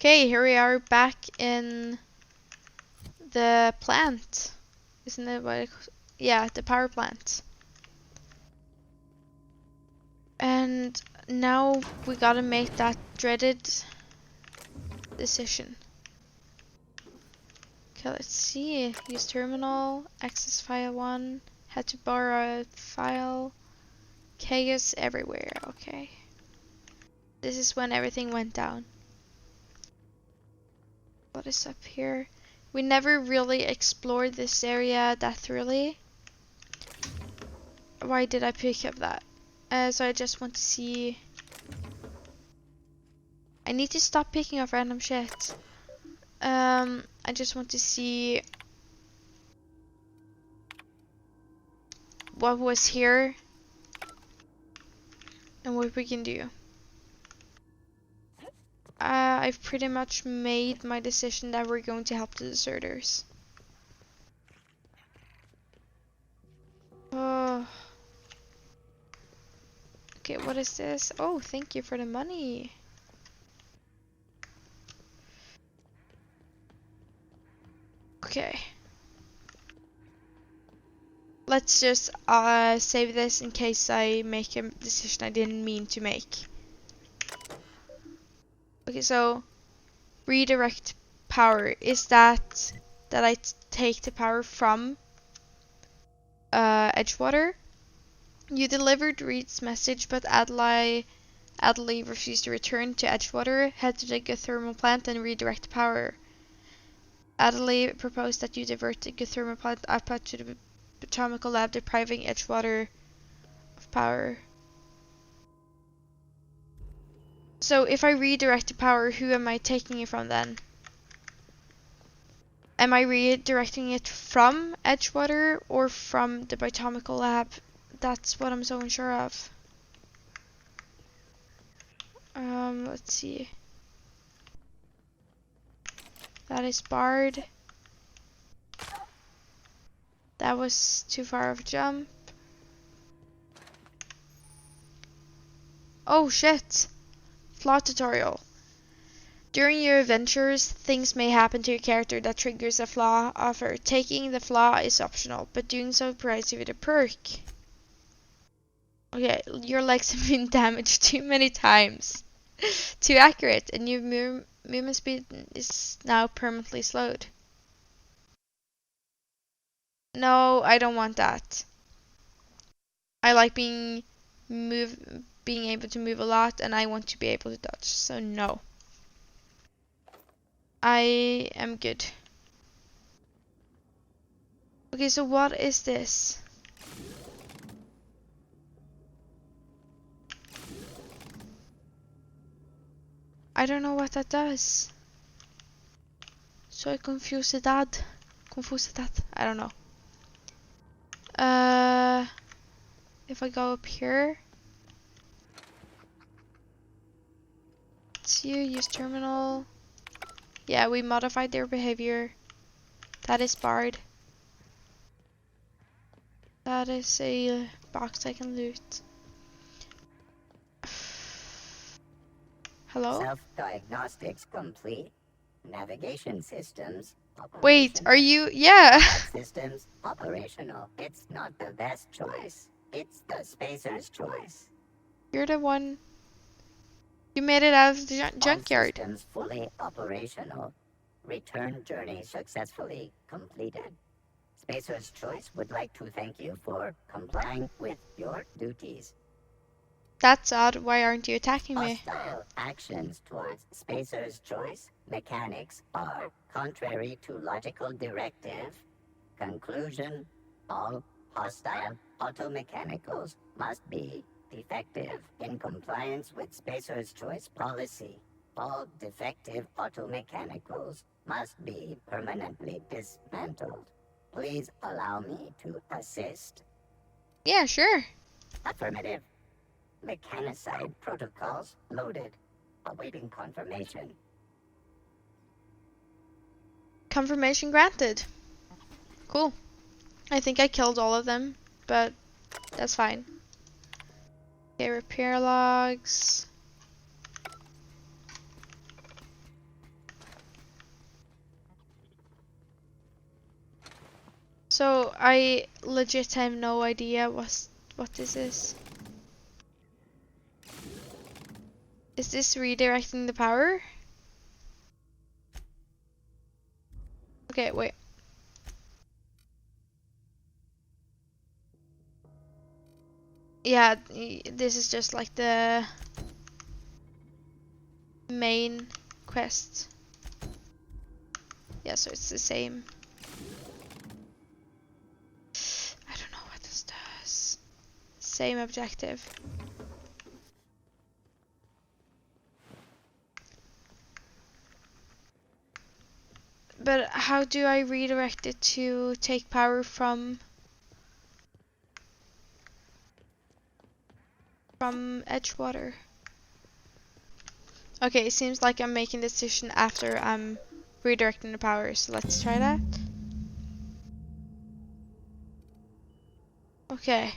Okay, here we are back in the plant. Isn't it what yeah, the power plant. And now we gotta make that dreaded decision. Okay, let's see. Use terminal, access file 1, had to borrow a file, chaos everywhere, okay. This is when everything went down. What is up here? We never really explored this area that thoroughly. Why did I pick up that? So I just want to see. I need to stop picking up random shit. I just want to see what was here and what we can do. I've pretty much made my decision that we're going to help the deserters. Oh. Okay, what is this? Oh, thank you for the money. Okay. Let's just save this in case I make a decision I didn't mean to make. Okay, so redirect power is that I take the power from Edgewater. You delivered Reed's message, but Adlai refused to return to Edgewater. Head to the geothermal plant and redirect the power. Adlai proposed that you divert the geothermal plant output to the botanical lab, depriving Edgewater of power. So if I redirect the power, who am I taking it from then? Am I redirecting it from Edgewater or from the botanical lab? That's what I'm so unsure of. Let's see. That is barred. That was too far of a jump. Oh shit! Flaw tutorial. During your adventures, things may happen to your character that triggers a flaw offer. Taking the flaw is optional, but doing so provides you with a perk. Okay, your legs have been damaged too many times. Too accurate, and your movement speed is now permanently slowed. No, I don't want that. I like being able to move a lot, and I want to be able to dodge, so no. I am good. Okay, so what is this? I don't know what that does. So confused that. I don't know. If I go up here. Let's use terminal. Yeah, we modified their behavior. That is barred. That is a box I can loot. Hello? Self-diagnostics complete. Navigation systems operational. Wait, are you? Yeah. Systems operational. It's not the best choice. It's the spacer's choice. You're the one. You made it out of the junkyard. All systems fully operational. Return journey successfully completed. Spacer's Choice would like to thank you for complying with your duties. That's odd. Why aren't you attacking me? Hostile actions towards Spacer's Choice mechanics are contrary to logical directive. Conclusion: all hostile automechanicals must be defective in compliance with Spacer's Choice policy. All defective automechanicals must be permanently dismantled. Please allow me to assist. Yeah, sure. Affirmative. Mechanicide protocols loaded. Awaiting confirmation. Confirmation granted. Cool. I think I killed all of them, but that's fine. Okay, repair logs. So I legit have no idea what this is. Is this redirecting the power? Okay, wait. Yeah, this is just like the main quest. Yeah, so it's the same. I don't know what this does. Same objective. But how do I redirect it to take power from Edgewater? Okay, it seems like I'm making the decision after I'm redirecting the power, so let's try that. Okay.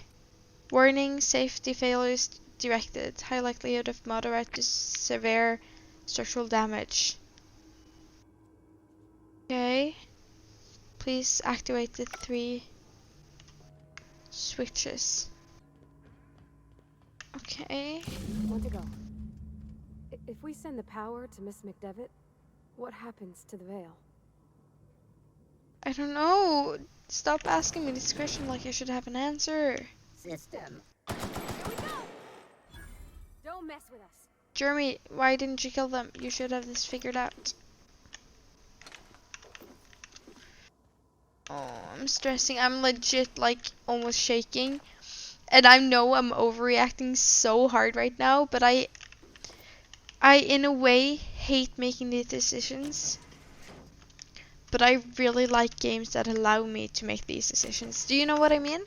Warning, safety failures directed. High likelihood of moderate to severe structural damage. Okay. Please activate the 3 switches. Okay. Want to go? If we send the power to Miss McDevitt, what happens to the veil? I don't know. Stop asking me this question like I should have an answer. System. Here we go! Don't mess with us. Jeremy, why didn't you kill them? You should have this figured out. Oh, I'm stressing. I'm legit like almost shaking. And I know I'm overreacting so hard right now, but I in a way hate making these decisions. But I really like games that allow me to make these decisions. Do you know what I mean?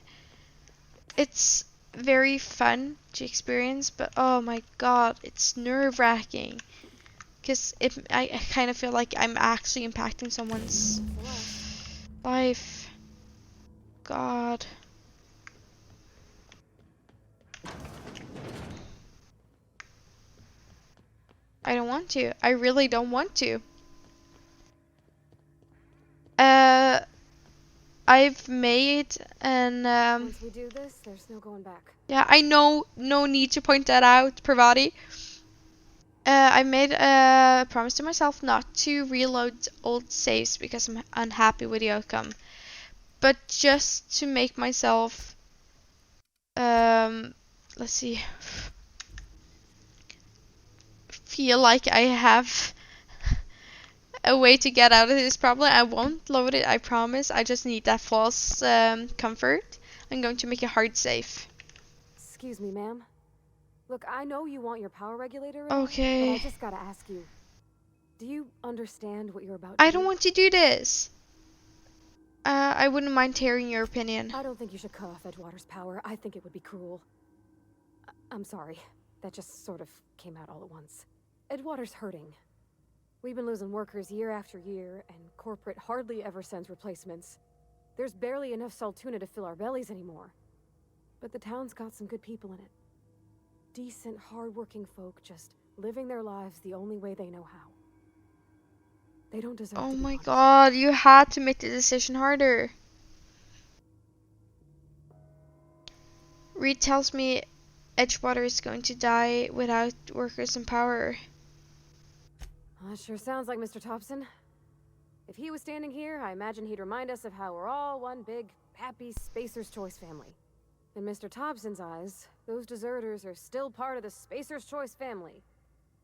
It's very fun to experience, but oh my god, it's nerve-wracking. Because I kind of feel like I'm actually impacting someone's life. God. I don't want to. I really don't want to. I've made an Once we do this, there's no going back. yeah, I know, no need to point that out, Pravati. I made a promise to myself not to reload old saves because I'm unhappy with the outcome. But just to make myself, let's see, feel like I have a way to get out of this problem. I won't load it, I promise. I just need that false comfort. I'm going to make a hard save. Excuse me, ma'am. Look, I know you want your power regulator in, Okay. but I just gotta ask you. Do you understand what you're about to I do? don't want to do this. I wouldn't mind hearing your opinion. I don't think you should cut off Edgewater's power. I think it would be cruel. I'm sorry. That just sort of came out all at once. Edgewater's hurting. We've been losing workers year after year, and corporate hardly ever sends replacements. There's barely enough Saltuna to fill our bellies anymore. But the town's got some good people in it. Decent, hard-working folk just living their lives the only way they know how. They don't deserve Oh to be my punished. god, you had to make the decision harder. Reed tells me Edgewater is going to die without workers in power. That sure sounds like Mr. Thompson. If he was standing here, I imagine he'd remind us of how we're all one big, happy Spacer's Choice family. In Mr. Thompson's eyes, those deserters are still part of the Spacer's Choice family.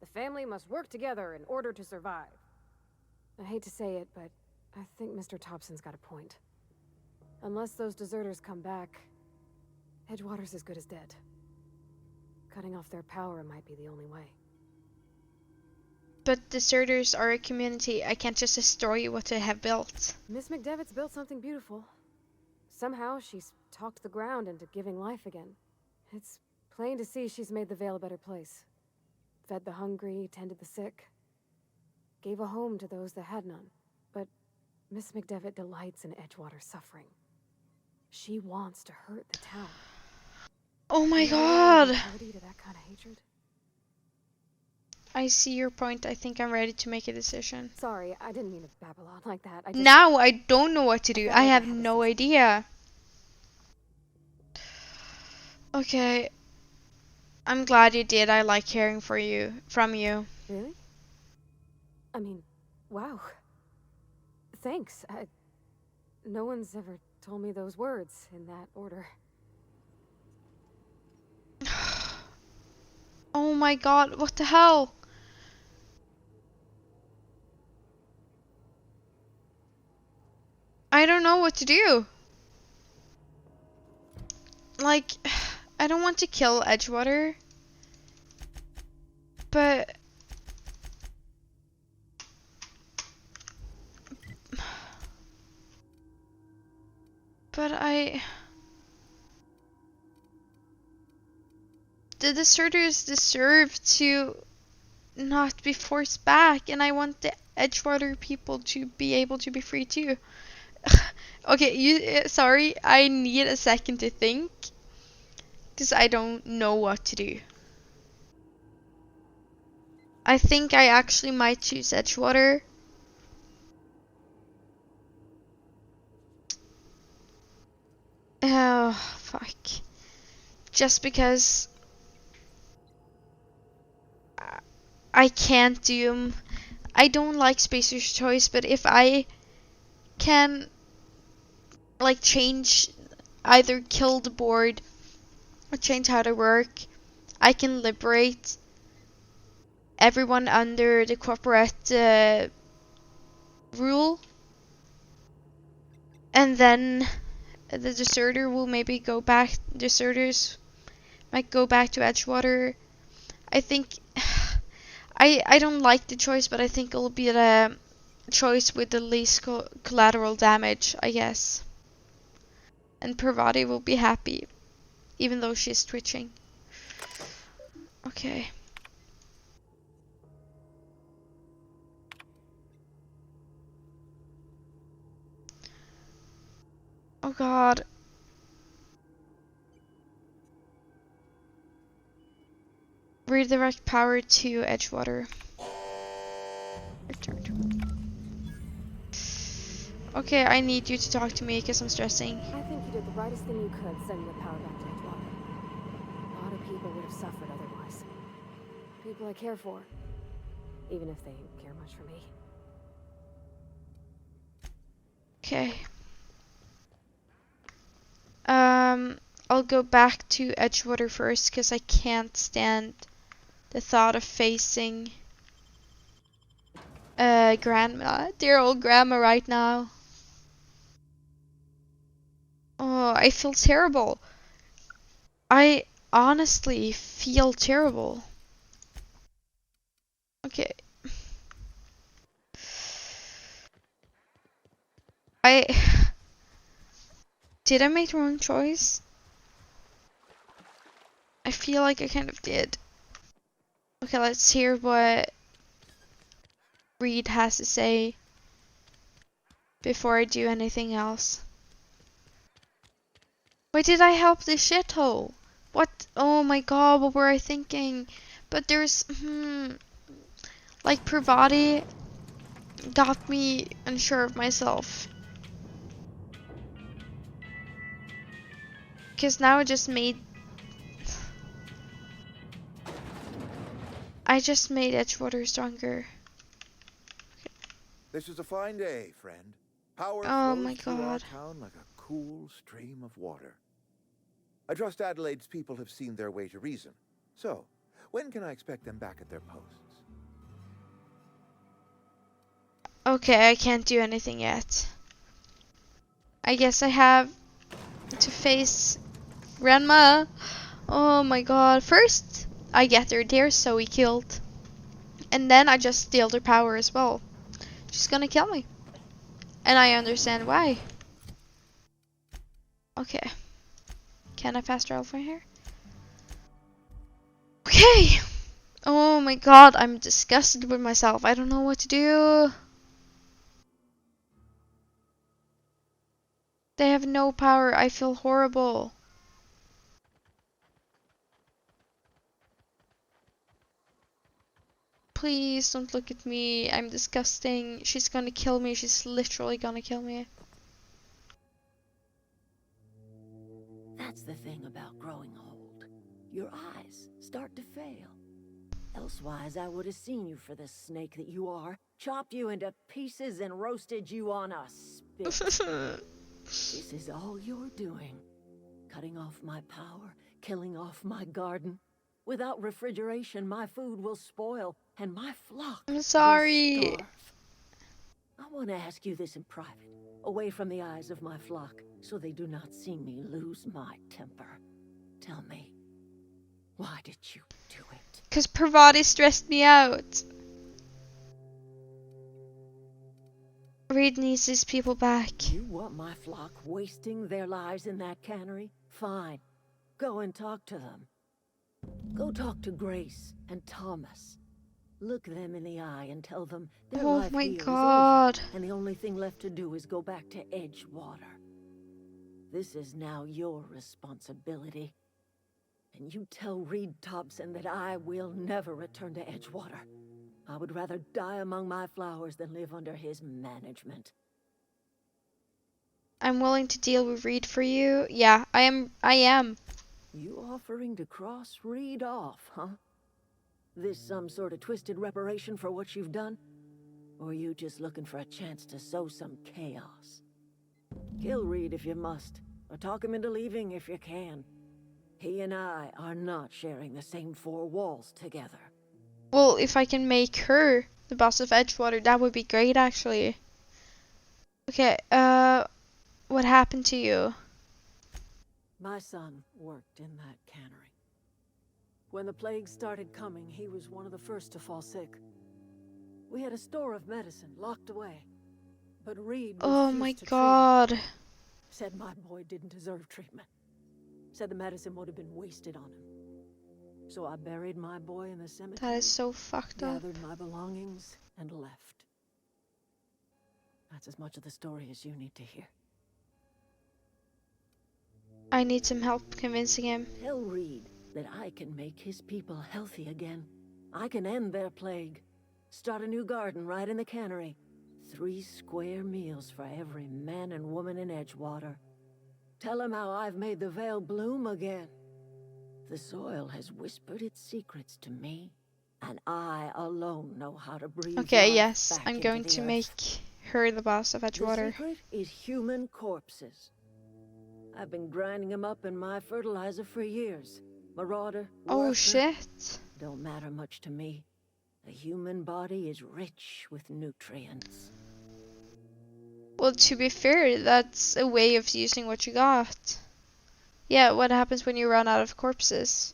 The family must work together in order to survive. I hate to say it, but I think Mr. Thompson's got a point. Unless those deserters come back, Edgewater's as good as dead. Cutting off their power might be the only way. But deserters are a community. I can't just destroy what they have built. Miss McDevitt's built something beautiful. Somehow she's talked the ground into giving life again. It's plain to see she's made the Vale a better place. Fed the hungry, tended the sick. Gave a home to those that had none. But Miss McDevitt delights in Edgewater's suffering. She wants to hurt the town. Oh my Do you really wanna god. be party to that kind of hatred? I see your point. I think I'm ready to make a decision. Sorry, I didn't mean to babble on like that. I just Now I don't know what to do. felt I like have had to no say idea. Okay. I'm glad you did. I like hearing from you. something. Really? I mean, wow. Thanks. No one's ever told me those words in that order. Oh my god, what the hell? I don't know what to do. Like, I don't want to kill Edgewater, but the deserters deserve to not be forced back, and I want the Edgewater people to be able to be free too. Okay, sorry, I need a second to think, because I don't know what to do. I think I actually might choose Edgewater. Oh, fuck. Just because I can't do. I don't like Spacer's Choice, but if I can, like, change, either kill the board or change how to work, I can liberate everyone under the corporate rule, and then the deserters might go back to Edgewater. I think I don't like the choice, but I think it'll be the choice with the least collateral damage, I guess. And Parvati will be happy, even though she's twitching. Okay. Oh god. Redirect power to Edgewater. Returned. Okay, I need you to talk to me because I'm stressing. I think you did the rightest thing you could sending the power back to Edgewater. A lot of people would have suffered otherwise. People I care for. Even if they care much for me. Okay. I'll go back to Edgewater first because I can't stand the thought of facing grandma, dear old grandma right now. Oh, I feel terrible. I honestly feel terrible. Okay. Did I make the wrong choice? I feel like I kind of did. Okay, let's hear what Reed has to say before I do anything else. Why did I help this shithole? What? Oh my god, what were I thinking? But there's, like, Parvati got me unsure of myself. Because now I just made Edgewater stronger. This is a fine day, friend. Power Oh flows my through our god. town like a cool stream of water. I trust Adelaide's people have seen their way to reason. So, when can I expect them back at their posts? Okay, I can't do anything yet. I guess I have to face Grandma. Oh my god. First, I get her dear Zoe killed. And then I just steal their power as well. She's gonna kill me. And I understand why. Okay. Can I fast travel from here? Okay! Oh my god, I'm disgusted with myself. I don't know what to do. They have no power. I feel horrible. Please don't look at me. I'm disgusting. She's gonna kill me. She's literally gonna kill me. That's the thing about growing old. Your eyes start to fail. Elsewise, I would have seen you for the snake that you are, chopped you into pieces and roasted you on a spit. This is all you're doing. Cutting off my power, killing off my garden. Without refrigeration, my food will spoil, and my flock I'm sorry. will starve. I want to ask you this in private, away from the eyes of my flock, so they do not see me lose my temper. Tell me, why did you do it? 'Cause Parvati stressed me out. Reed needs his people back. You want my flock wasting their lives in that cannery? Fine. Go and talk to them. Go talk to Grace and Thomas. Look them in the eye and tell them their Oh life my here is god. over, and the only thing left to do is go back to Edgewater. This is now your responsibility. And you tell Reed Thompson that I will never return to Edgewater. I would rather die among my flowers than live under his management. I'm willing to deal with Reed for you. Yeah, I am. You offering to cross Reed off, huh? This some sort of twisted reparation for what you've done? Or you just looking for a chance to sow some chaos? Kill Reed if you must, or talk him into leaving if you can. He and I are not sharing the same four walls together. Well, if I can make her the boss of Edgewater, that would be great actually. Okay, what happened to you? My son worked in that cannery. When the plague started coming, he was one of the first to fall sick. We had a store of medicine locked away, but Reed Oh refused my to treat him. god. Said my boy didn't deserve treatment. Said the medicine would have been wasted on him. So I buried my boy in the cemetery, That is so fucked up. gathered my belongings, and left. That's as much of the story as you need to hear. I need some help convincing him. Tell Reed that I can make his people healthy again. I can end their plague. Start a new garden right in the cannery. 3 square meals for every man and woman in Edgewater. Tell him how I've made the Vale bloom again. The soil has whispered its secrets to me, and I alone know how to breathe Okay, life yes, back I'm into going the to earth. make her the boss of The Edgewater. secret is human corpses. I've been grinding them up in my fertilizer for years. Marauder, Oh worker, shit. don't matter much to me. The human body is rich with nutrients. Well, to be fair, that's a way of using what you got. Yeah, what happens when you run out of corpses?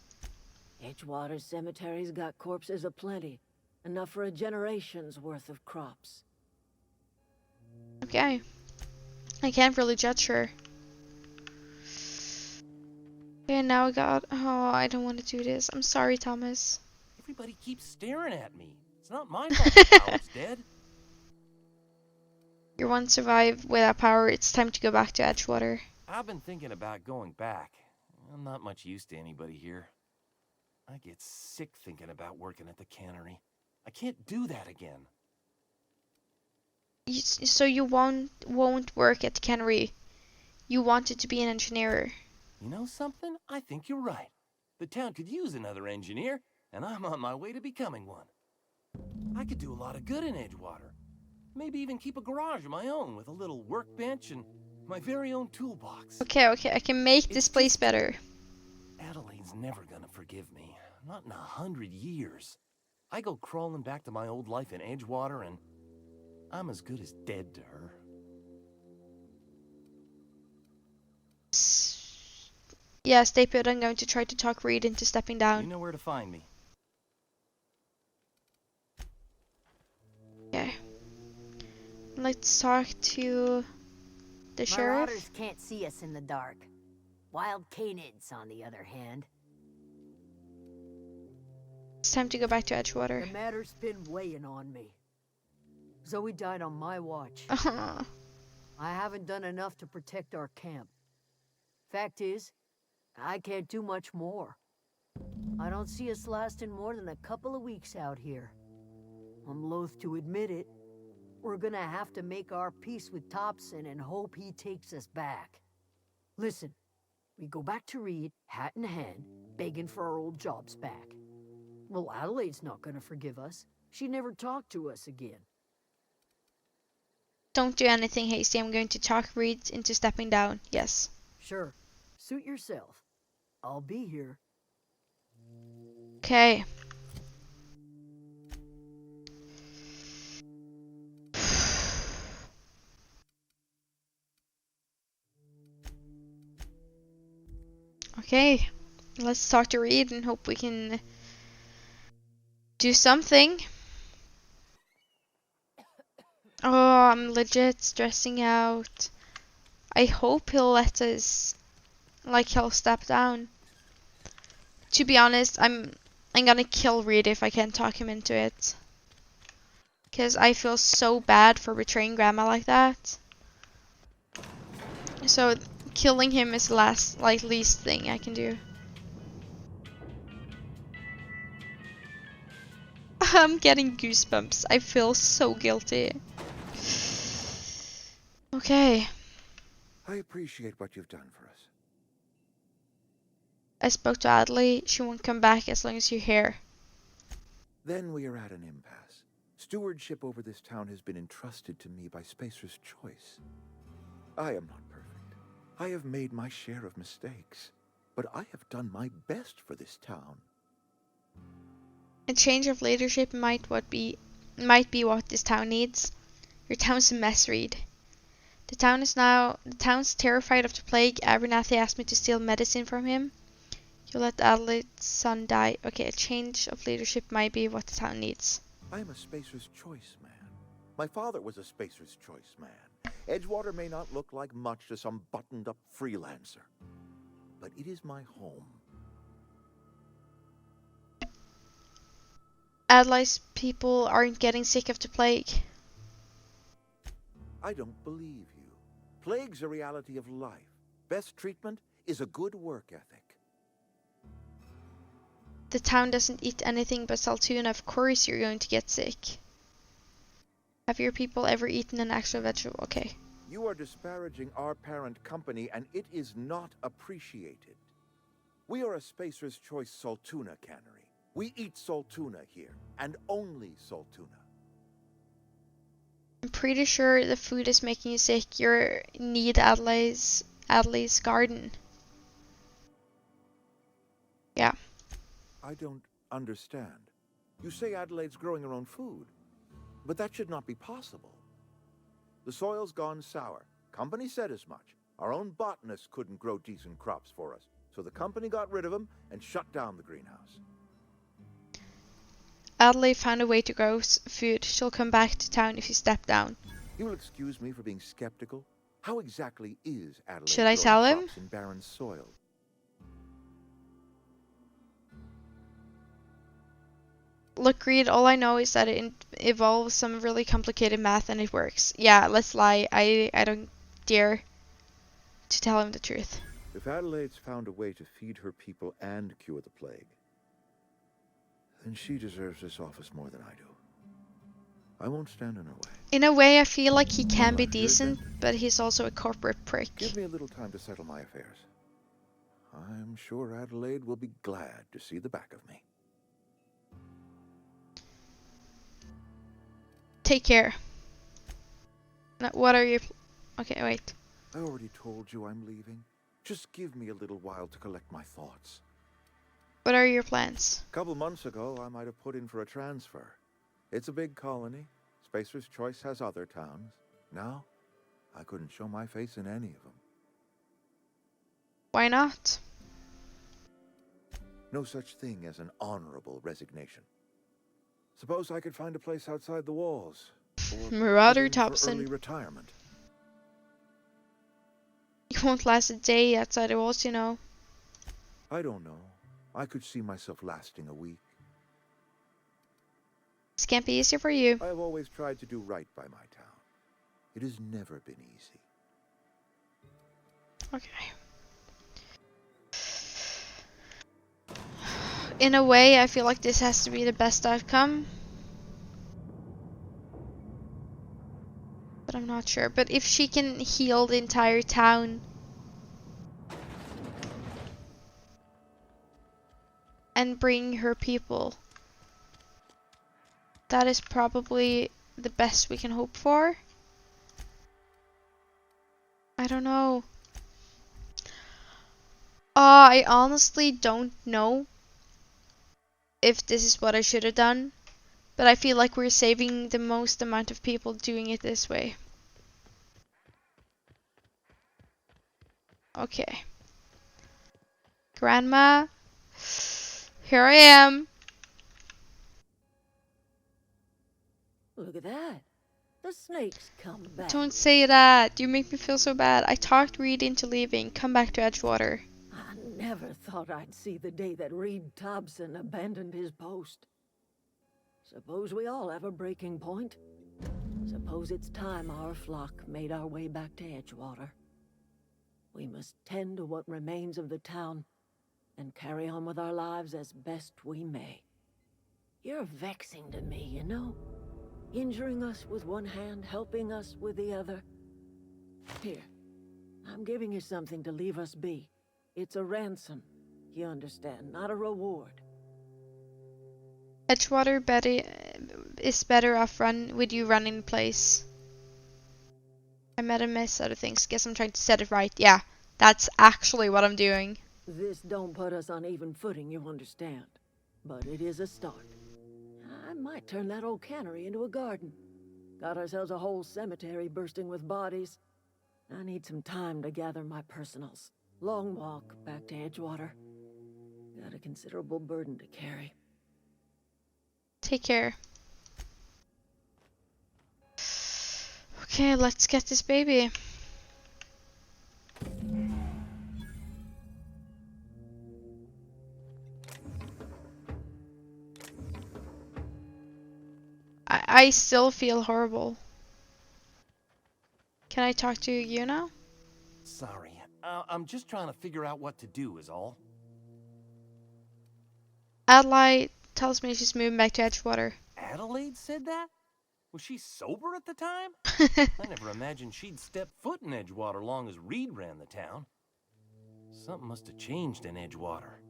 Edgewater cemetery's got corpses aplenty. Enough for a generation's worth of crops. Okay. I can't really judge her. Okay, now I got... Oh, I don't want to do this. I'm sorry, Thomas. Everybody keeps staring at me. It's not my fault the power's dead. You won't survive without power. It's time to go back to Edgewater. I've been thinking about going back. I'm not much use to anybody here. I get sick thinking about working at the cannery. I can't do that again. So you won't work at the cannery. You wanted to be an engineer. You know something? I think you're right. The town could use another engineer, and I'm on my way to becoming one. I could do a lot of good in Edgewater. Maybe even keep a garage of my own with a little workbench and my very own toolbox. Okay, I can make this place better. Adelaide's never gonna forgive me. Not in 100 years. I go crawling back to my old life in Edgewater, and I'm as good as dead to her. Yeah, stay put. I'm going to try to talk Reed into stepping down. You know where to find me. Okay. Let's talk to the sheriff. Marauders can't see us in the dark. Wild canids, on the other hand. It's time to go back to The Edgewater. matter's been weighing on me. Zoe died on my watch. Uh-huh. I haven't done enough to protect our camp. Fact is, I can't do much more. I don't see us lasting more than a couple of weeks out here. I'm loath to admit it. We're gonna have to make our peace with Thompson and hope he takes us back. Listen, we go back to Reed, hat in hand, begging for our old jobs back. Well, Adelaide's not gonna forgive us. She never talked to us again. Don't do anything hasty. I'm going to talk Reed into stepping down. Yes. Sure, suit yourself. I'll be here. Okay. Okay. Let's talk to Reed and hope we can do something. Oh, I'm legit stressing out. I hope he'll let us, like, he'll step down. To be honest, I'm gonna kill Reed if I can't talk him into it. Cause I feel so bad for betraying Grandma like that. So killing him is the least thing I can do. I'm getting goosebumps. I feel so guilty. Okay. I appreciate what you've done for us. I spoke to Adley. She won't come back as long as you're here. Then we are at an impasse. Stewardship over this town has been entrusted to me by Spacer's Choice. I am not perfect. I have made my share of mistakes, but I have done my best for this town. A change of leadership might be what this town needs. Your town's a mess, Reed. The town's terrified of the plague. Abernathy asked me to steal medicine from him. You let Adelaide's son die. Okay, a change of leadership might be what the town needs. I am a Spacer's Choice man. My father was a Spacer's Choice man. Edgewater may not look like much to some buttoned-up freelancer, but it is my home. Adelaide's people aren't getting sick of the plague. I don't believe you. Plague's a reality of life. Best treatment is a good work ethic. The town doesn't eat anything but saltuna. Of course you're going to get sick. Have your people ever eaten an actual vegetable? Okay. You are disparaging our parent company, and it is not appreciated. We are a Spacer's Choice Saltuna cannery. We eat saltuna here, and only saltuna. I'm pretty sure the food is making you sick. You need Adelaide's garden. Yeah. I don't understand. You say Adelaide's growing her own food, but that should not be possible. The soil's gone sour. Company said as much. Our own botanists couldn't grow decent crops for us, so the company got rid of them and shut down the greenhouse. Adelaide found a way to grow food. She'll come back to town if you step down. You will excuse me for being skeptical. How exactly is Adelaide Should I growing tell him? crops in barren soil? Look, Reed, all I know is that it involves some really complicated math and it works. Yeah, let's lie. I don't dare to tell him the truth. If Adelaide's found a way to feed her people and cure the plague, then she deserves this office more than I do. I won't stand in her way. In a way, I feel like he can be Good, then. decent, but he's also a corporate prick. Give me a little time to settle my affairs. I'm sure Adelaide will be glad to see the back of me. Take care. Now, what are your... Okay, wait. I already told you I'm leaving. Just give me a little while to collect my thoughts. What are your plans? A couple months ago, I might have put in for a transfer. It's a big colony. Spacer's Choice has other towns. Now, I couldn't show my face in any of them. Why not? No such thing as an honorable resignation. Suppose I could find a place outside the walls. Or Marauder put in for Thompson. early retirement. You won't last a day outside the walls, you know. I don't know. I could see myself lasting a week. This can't be easy for you. I have always tried to do right by my town. It has never been easy. Okay. In a way, I feel like this has to be the best outcome. But I'm not sure. But if she can heal the entire town and bring her people, that is probably the best we can hope for. I don't know. I honestly don't know if this is what I should have done, but I feel like we're saving the most amount of people doing it this way. Okay. Grandma, here I am. Look at that. The snake's come back. Don't say that. You make me feel so bad. I talked Reed into leaving. Come back to Edgewater. I never thought I'd see the day that Reed Thompson abandoned his post. Suppose we all have a breaking point. Suppose it's time our flock made our way back to Edgewater. We must tend to what remains of the town and carry on with our lives as best we may. You're vexing to me, you know? Injuring us with one hand, helping us with the other. Here, I'm giving you something to leave us be. It's a ransom, you understand, not a reward. Edgewater is better off with you running the place. I made a mess out of things. Guess I'm trying to set it right. Yeah, that's actually what I'm doing. This don't put us on even footing, you understand. But it is a start. I might turn that old cannery into a garden. Got ourselves a whole cemetery bursting with bodies. I need some time to gather my personals. Long walk back to Edgewater. Got a considerable burden to carry. Take care. Okay, let's get this baby. I still feel horrible. Can I talk to you now? Sorry. I'm just trying to figure out what to do is all. Adelaide tells me she's moving back to Edgewater. Adelaide said that? Was she sober at the time? I never imagined she'd step foot in Edgewater long as Reed ran the town. Something must have changed in Edgewater.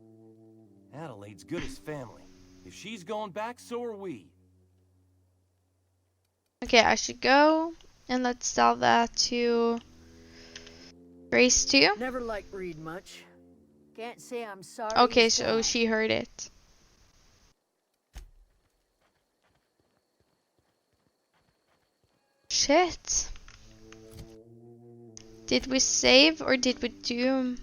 Adelaide's good as family. If she's going back, so are we. Okay, I should go, and let's tell that to Grace too. Never liked Reed much. Can't say I'm sorry. Okay, he's so gone. she heard it. Shit. Did we save or did we doom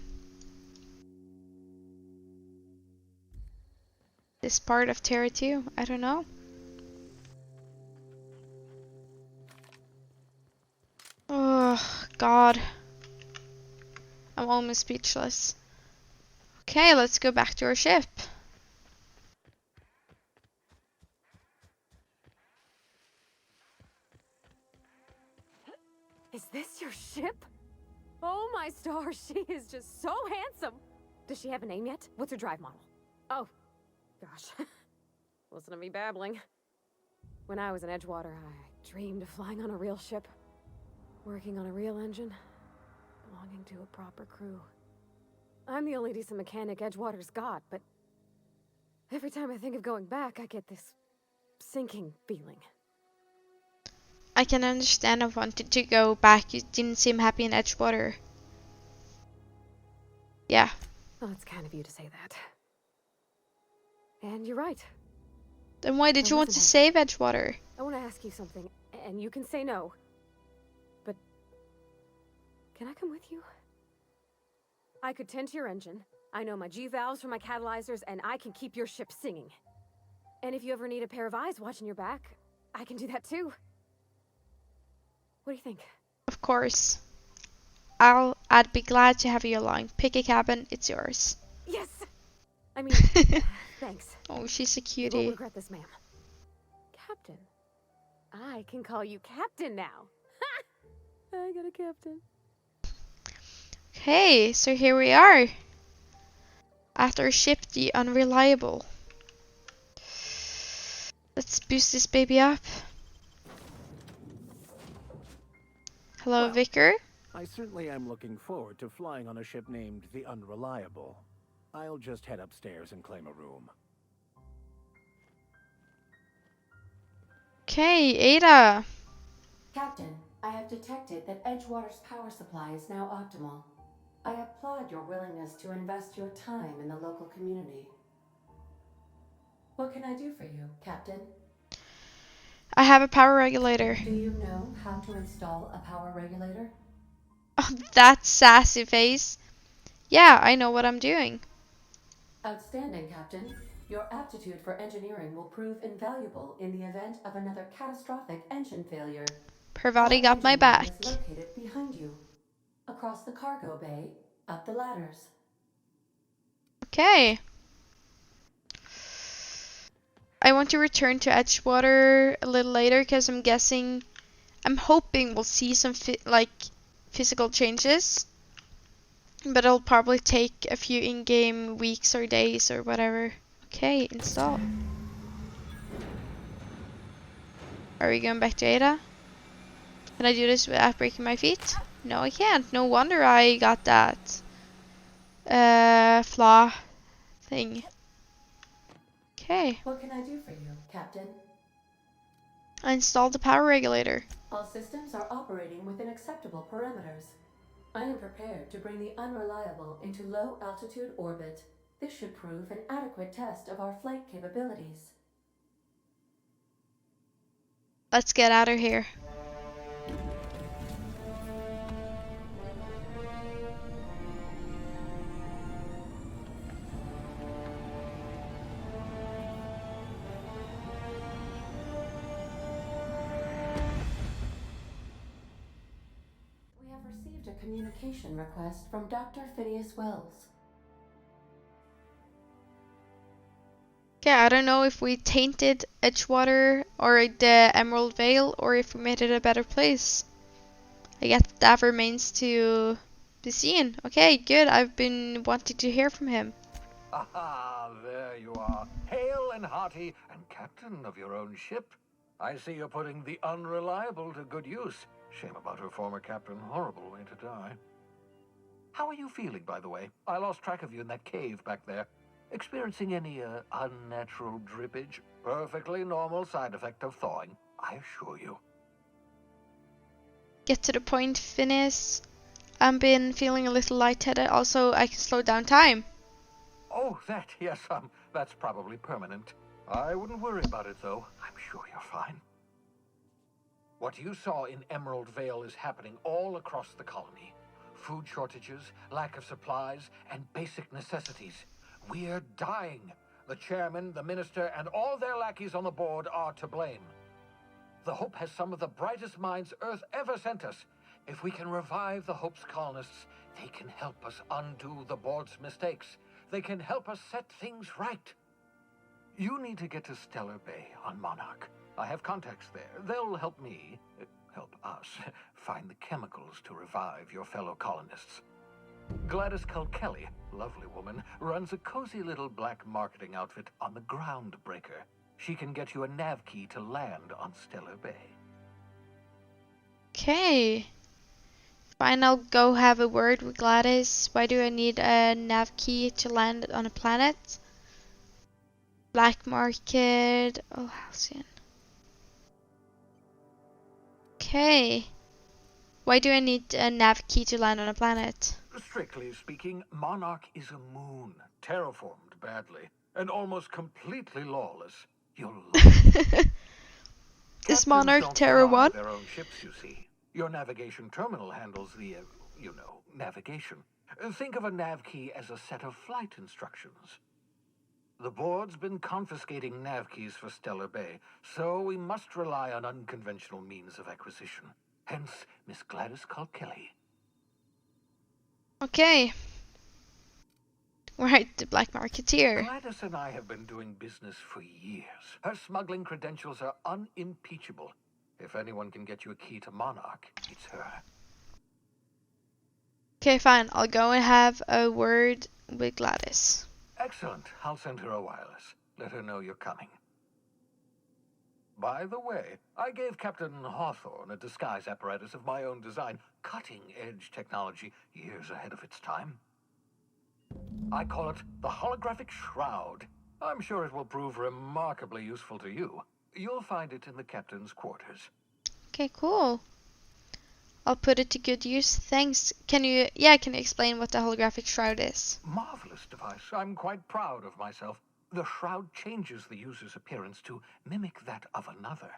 this part of Terra 2? I don't know. Oh, God. I'm almost speechless. Okay, let's go back to our ship. Is this your ship? Oh my stars, she is just so handsome. Does she have a name yet? What's her drive model? Oh, gosh. Listen to me babbling. When I was in Edgewater, I dreamed of flying on a real ship, working on a real engine, belonging to a proper crew. I'm the only decent mechanic Edgewater's got, but every time I think of going back, I get this sinking feeling. I can understand I wanted to go back. You didn't seem happy in Edgewater. Yeah. Well, it's kind of you to say that. And you're right. Then why did you want to save Edgewater? I want to ask you something, and you can say no. But can I come with you? I could tend to your engine. I know my G-valves for my catalyzers, and I can keep your ship singing. And if you ever need a pair of eyes watching your back, I can do that too. What do you think? Of course. I'd be glad to have you along. Pick a cabin, it's yours. Yes! I mean, thanks. Oh, she's a You cutie. won't regret this, ma'am. Captain. I can call you Captain now. I got a captain. Okay, so here we are. At our ship, the Unreliable. Let's boost this baby up. Hello, Well, Vicar. I certainly am looking forward to flying on a ship named the Unreliable. I'll just head upstairs and claim a room. Okay, Ada. Captain, I have detected that Edgewater's power supply is now optimal. I applaud your willingness to invest your time in the local community. What can I do for you, Captain? I have a power regulator. Do you know how to install a power regulator? Oh, that sassy face. Yeah, I know what I'm doing. Outstanding, Captain. Your aptitude for engineering will prove invaluable in the event of another catastrophic engine failure. Parvati Our got my engine back. room is located behind you, across the cargo bay, up the ladders. Okay. I want to return to Edgewater a little later because I'm hoping we'll see some physical changes. But it'll probably take a few in-game weeks or days or whatever. Okay, install. Are we going back to Ada? Can I do this without breaking my feet? No, I can't. No wonder I got that flaw thing. Okay. What can I do for you, Captain? I installed the power regulator. All systems are operating within acceptable parameters. I am prepared to bring the Unreliable into low-altitude orbit. This should prove an adequate test of our flight capabilities. Let's get out of here. We have received a communication request from Dr. Phineas Wells. Okay, I don't know if we tainted Edgewater or the Emerald Vale or if we made it a better place. I guess that remains to be seen. Okay, good. I've been wanting to hear from him. Aha, there you are, hale and hearty, and captain of your own ship. I see you're putting the Unreliable to good use. Shame about her former captain. Horrible way to die. How are you feeling, by the way? I lost track of you in that cave back there. Experiencing any unnatural drippage? Perfectly normal side effect of thawing, I assure you. Get to the point, Phineas. I've been feeling a little lightheaded. Also, I can slow down time. Oh, that, yes, that's probably permanent. I wouldn't worry about it, though. I'm sure you're fine. What you saw in Emerald Vale is happening all across the colony. Food shortages, lack of supplies, and basic necessities. We're dying. The chairman, the minister, and all their lackeys on the board are to blame. The Hope has some of the brightest minds Earth ever sent us. If we can revive the Hope's colonists, they can help us undo the board's mistakes. They can help us set things right. You need to get to Stellar Bay on Monarch. I have contacts there. They'll help me, help us, find the chemicals to revive your fellow colonists. Gladys Culkelly, lovely woman, runs a cozy little black marketing outfit on the Groundbreaker. She can get you a nav key to land on Stellar Bay. Okay. Fine, I'll go have a word with Gladys. Why do I need a nav key to land on a planet? Black market. Oh, Halcyon. Okay. Why do I need a nav key to land on a planet? Strictly speaking, Monarch is a moon, terraformed badly, and almost completely lawless. You'll love it. Is Monarch Terra 1? Their own ships, you see. Your navigation terminal handles the, navigation. Think of a nav key as a set of flight instructions. The board's been confiscating nav keys for Stellar Bay, so we must rely on unconventional means of acquisition. Hence, Miss Gladys Culkelly. Okay. Right, the black marketeer. Gladys and I have been doing business for years. Her smuggling credentials are unimpeachable. If anyone can get you a key to Monarch, it's her. Okay, fine. I'll go and have a word with Gladys. Excellent. I'll send her a wireless. Let her know you're coming. By the way, I gave Captain Hawthorne a disguise apparatus of my own design, cutting-edge technology years ahead of its time. I call it the holographic shroud. I'm sure it will prove remarkably useful to you. You'll find it in the captain's quarters. Okay, cool. I'll put it to good use. Thanks. Can you explain what the holographic shroud is? Marvelous device. I'm quite proud of myself. The shroud changes the user's appearance to mimic that of another.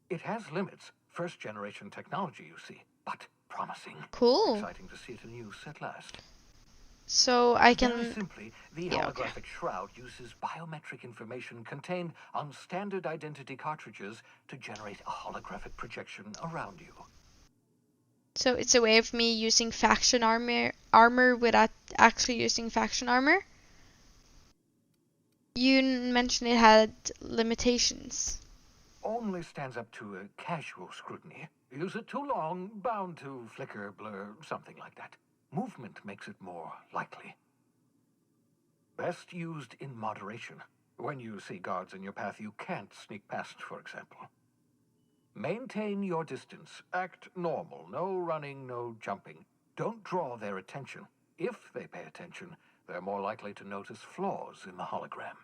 It has limits. First-generation technology, you see, but promising. Cool. Exciting to see it in use at last. So I can... Very simply, the holographic shroud uses biometric information contained on standard identity cartridges to generate a holographic projection around you. So it's a way of me using faction armor without actually using faction armor? You mentioned it had limitations. Only stands up to a casual scrutiny. Use it too long, bound to flicker, blur, something like that. Movement makes it more likely. Best used in moderation. When you see guards in your path you can't sneak past, for example. Maintain your distance. Act normal. No running, no jumping. Don't draw their attention. If they pay attention, they're more likely to notice flaws in the hologram.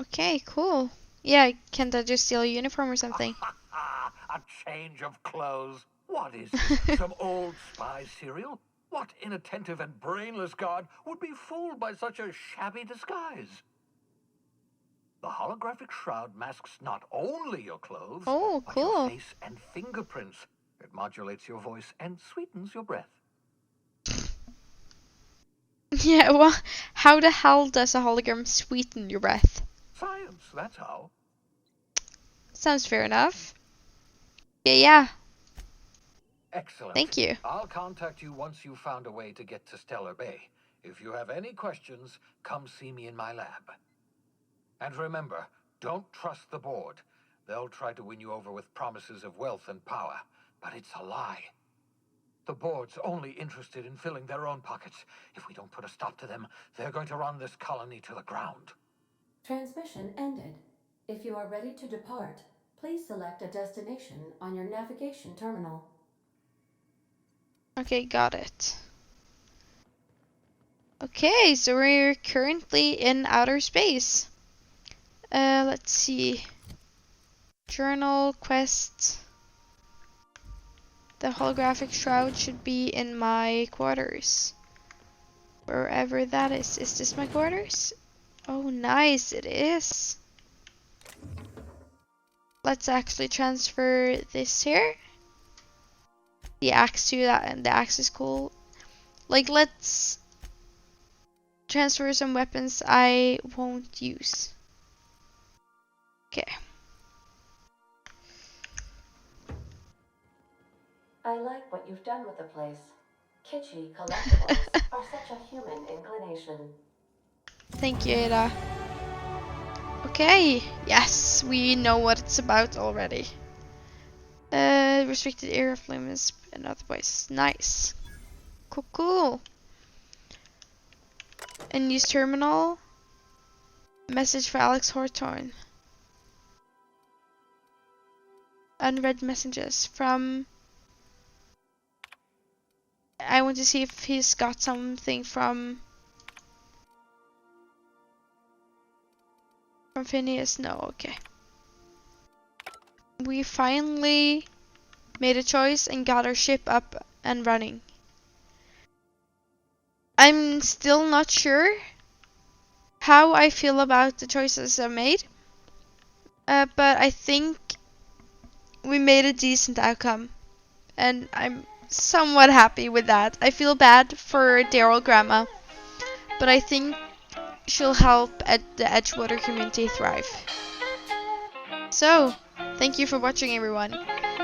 Okay, cool. Yeah, can't I just steal a uniform or something? A change of clothes. What is this? Some old spy serial? What inattentive and brainless guard would be fooled by such a shabby disguise? The holographic shroud masks not only your clothes, but your face and fingerprints. It modulates your voice and sweetens your breath. Yeah, well, how the hell does a hologram sweeten your breath? Science, that's how. Sounds fair enough. Yeah. Excellent. Thank you. I'll contact you once you've found a way to get to Stellar Bay. If you have any questions, come see me in my lab. And remember, don't trust the board. They'll try to win you over with promises of wealth and power, but it's a lie. The board's only interested in filling their own pockets. If we don't put a stop to them, they're going to run this colony to the ground. Transmission ended. If you are ready to depart, please select a destination on your navigation terminal. Okay, got it. Okay, so we're currently in outer space. Let's see. Journal, quest. The holographic shroud should be in my quarters. Wherever that is. Is this my quarters? Oh, nice, it is. Let's actually transfer this here. The axe to that, and the axe is cool. Like, let's transfer some weapons I won't use. Okay. I like what you've done with the place. Kitschy collectibles are such a human inclination. Thank you, Ada. Okay, yes, we know what it's about already. Restricted area of limits and otherwise. Nice. Cool. And use terminal. Message for Alex Hawthorne. Unread messages from... I want to see if he's got something from Phineas. No, okay. We finally made a choice and got our ship up and running. I'm still not sure how I feel about the choices I made, but I think we made a decent outcome, and I'm somewhat happy with that. I feel bad for Daryl Grandma, but I think she'll help the Edgewater community thrive. So, thank you for watching, everyone.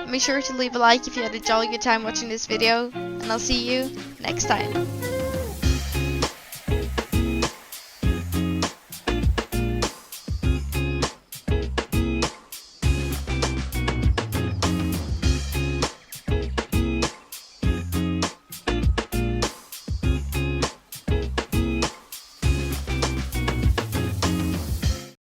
Make sure to leave a like if you had a jolly good time watching this video, and I'll see you next time.